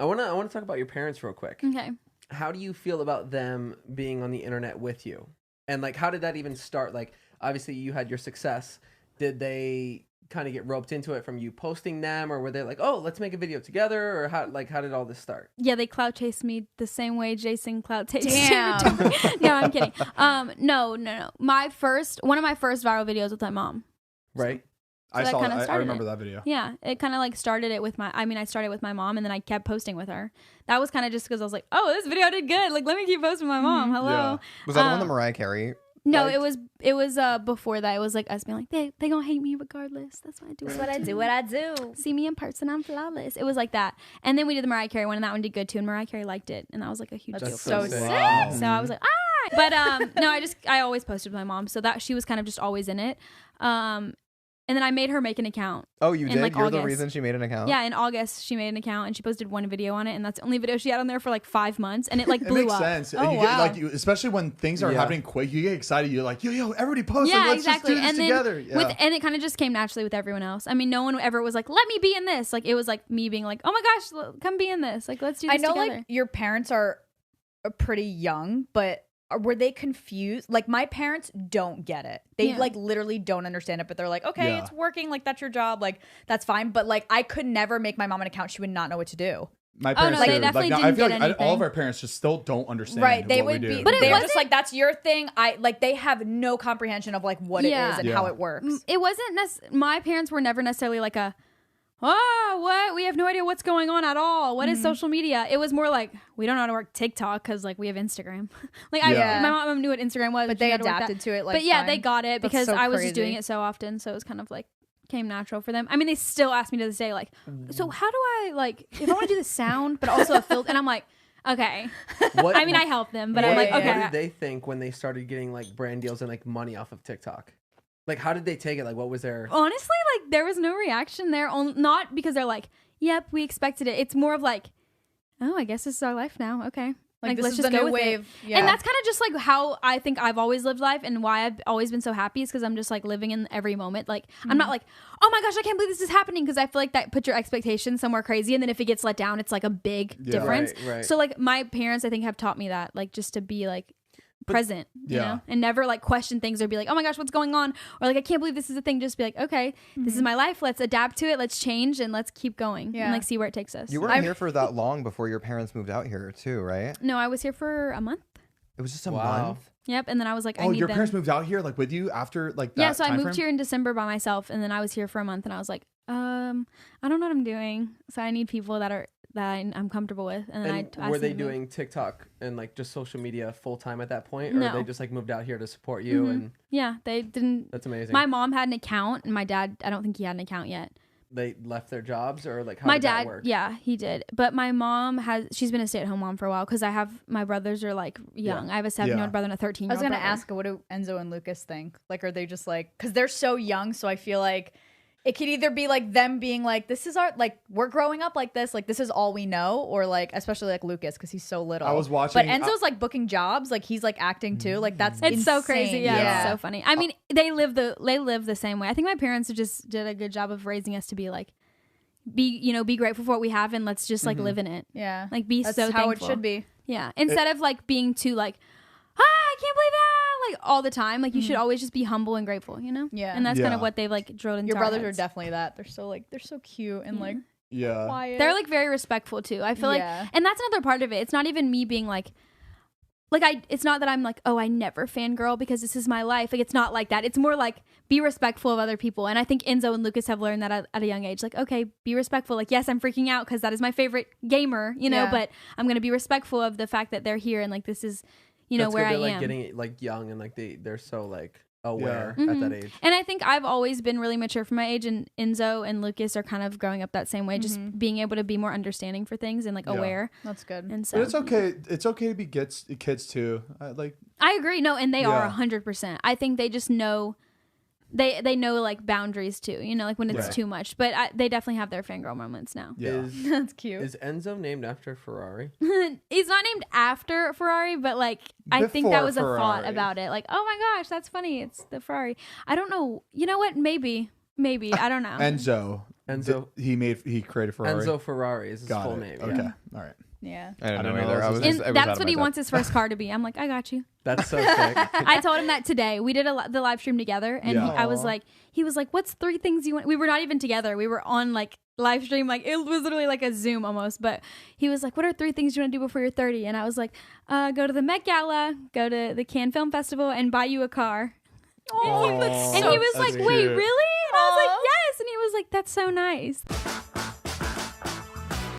I want to talk about your parents real quick. Okay. How do you feel about them being on the internet with you? And like, how did that even start? Like, obviously you had your success. Did they kind of get roped into it from you posting them, or were they like, oh, let's make a video together? Or how did all this start? Yeah, they clout chased me the same way Jason clout chased Damn. No, I'm kidding. No. One of my first viral videos with my mom. Right. I that saw kinda that. I started remember it. that video. Yeah, it kind of like started it with I started with my mom, and then I kept posting with her. That was kind of just because I was like, oh, this video did good. Like, let me keep posting with my mom. Hello. Yeah. Was that the one that Mariah Carey? No, liked? it was before that. It was like us being like, they gonna hate me regardless. That's what I do. That's what I do. What I do. See me in person, I'm flawless. It was like that. And then we did the Mariah Carey one, and that one did good too. And Mariah Carey liked it, and that was like a huge deal. That's for so me. sick. Wow. So I was like, ah. But no, I always posted with my mom, so that she was kind of just always in it. And then I made her make an account. Oh, you did? like, You're August. the reason she made an account? Yeah, in August she made an account and she posted one video on it, and that's the only video she had on there for like 5 months, and it like It blew makes up. sense. Oh, And you wow. get, like, especially when things are happening quick, you get excited. You're like, yo, everybody post. Yeah, like, let's exactly. just do this And together. then Yeah. and it kind of just came naturally with everyone else. I mean, no one ever was like, "Let me be in this." Like, it was like me being like, "Oh my gosh, come be in this." Like, let's do this I know, together. like, your parents are pretty young, but were they confused? Like, my parents don't get it. They Yeah. like literally don't understand it, but they're like, okay, Yeah. it's working. Like, that's your job. Like, that's fine. But like, I could never make my mom an account. She would not know what to do. My Oh, parents no, they do. definitely I didn't feel get like all anything. of our parents just still don't understand. Right. They what would we be, do. But it they're wasn't- just like, that's your thing. They have no comprehension of like what Yeah. it is and Yeah. how it works. It wasn't my parents were never necessarily like what? We have no idea what's going on at all. What is social media? It was more like, we don't know how to work TikTok because like we have Instagram. Like Yeah. my mom knew what Instagram was, But she they had to work adapted that. to it. Like, But yeah, fine. they got it That's because so I was just doing crazy. it so often, so it was kind of like came natural for them. I mean, they still ask me to this day, like, so how do I like if I want to do the sound, but also a filter? And I'm like, okay. What, I mean, I help them, but I'm Yeah, like, yeah, okay. What did they think when they started getting like brand deals and like money off of TikTok? Like, how did they take it? Like, what was their... Honestly, like there was no reaction there. Not because they're like, yep, we expected it. It's more of like, oh, I guess this is our life now. Okay. Like, this let's is just the go new with it. wave. Yeah. And that's kind of just like how I think I've always lived life, and why I've always been so happy is because I'm just like living in every moment. Like, I'm not like, oh my gosh, I can't believe this is happening, because I feel like that puts your expectations somewhere crazy, and then if it gets let down, it's like a big difference. Right. So like my parents, I think, have taught me that, like, just to be like present, you Yeah. know, and never like question things or be like, oh my gosh, what's going on, or like, I can't believe this is a thing. Just be like, okay, this is my life, let's adapt to it, let's change, and let's keep going and like see where it takes us. You weren't here for that long before your parents moved out here too, right? No, I was here for a month. It was just a Wow. month? Yep. And then I was like, I Oh, need your them. parents moved out here like with you after like that Yeah, so I time moved frame? here in December by myself, and then I was here for a month, and I was like, I don't know what I'm doing, so I need people that I'm comfortable with. And then And I were asked they them to move. doing TikTok and like just social media full time at that point, or No. they just like moved out here to support you? And Yeah, they didn't. that's amazing. My mom had an account, and my dad, I don't think he had an account yet. They left their jobs, or like how My did that dad, work? yeah, he did. But my mom she's been a stay-at-home mom for a while, because my brothers are like young. I have a 7-year-old brother and a 13-year-old I was gonna brother. ask, what do Enzo and Lucas think? Like, are they just like, because they're so young, so I feel like it could either be like them being like, this is our, like, we're growing up like this is all we know, or like, especially like Lucas, because he's so little. I was watching- but Enzo's like booking jobs, like he's like acting too, like that's It's so crazy. insane. Yeah, it's so funny. I mean, they live the same way. I think my parents just did a good job of raising us to be like, be grateful for what we have, and let's just like live in it. Yeah, Like, be that's so how thankful. it should be. Yeah. Instead of like being too like, I can't believe that, like all the time. Like, you should always just be humble and grateful, you know? Yeah. And that's kind Yeah. of what they've like drilled into Your our brothers are heads. definitely that. They're so cute and like Yeah. quiet. They're like very respectful too. I feel Yeah. like, and that's another part of it. It's not even me being like it's not that I'm like, oh, I never fangirl because this is my life. Like, it's not like that. It's more like, be respectful of other people. And I think Enzo and Lucas have learned that at a young age. Like, okay, be respectful. Like, yes, I'm freaking out because that is my favorite gamer, you know, Yeah. but I'm going to be respectful of the fact that they're here, and like, this is, That's where good. I They're, like am. getting it like young, and like they're so like aware Yeah. at that age. And I think I've always been really mature for my age, and Enzo and Lucas are kind of growing up that same way, just being able to be more understanding for things and like aware. That's good. And so But it's okay. It's okay to be kids too. I agree. No, and they are Yeah. 100%. I think they just know, they know like boundaries too, like when it's Right. too much. But they definitely have their fangirl moments now. Yeah. That's cute. Is Enzo named after Ferrari? He's not named after Ferrari, but like I think that Before was a thought Ferrari. about it. Like, oh my gosh, that's funny. It's the Ferrari. I don't know. You know what? Maybe. I don't know. Enzo. Enzo. He created Ferrari. Enzo Ferrari is his Got full it. name. Okay. Yeah. All right. Yeah. I don't I know don't know. either. It was And it was that's out what of he my wants his first car to be. I'm like, I got you. That's so sick. I told him that today. We did the live stream together, and Yeah. I was like, he was like, "What's 3 things you want?" We were not even together. We were on like live stream, like it was literally like a Zoom almost. But he was like, "What are 3 things you want to do before you're 30?" And I was like, "Go to the Met Gala, go to the Cannes Film Festival, and buy you a car." Oh, And he was like, that's "Wait, cute. really?" And I was like, Aw. "Yes." And he was like, "That's so nice."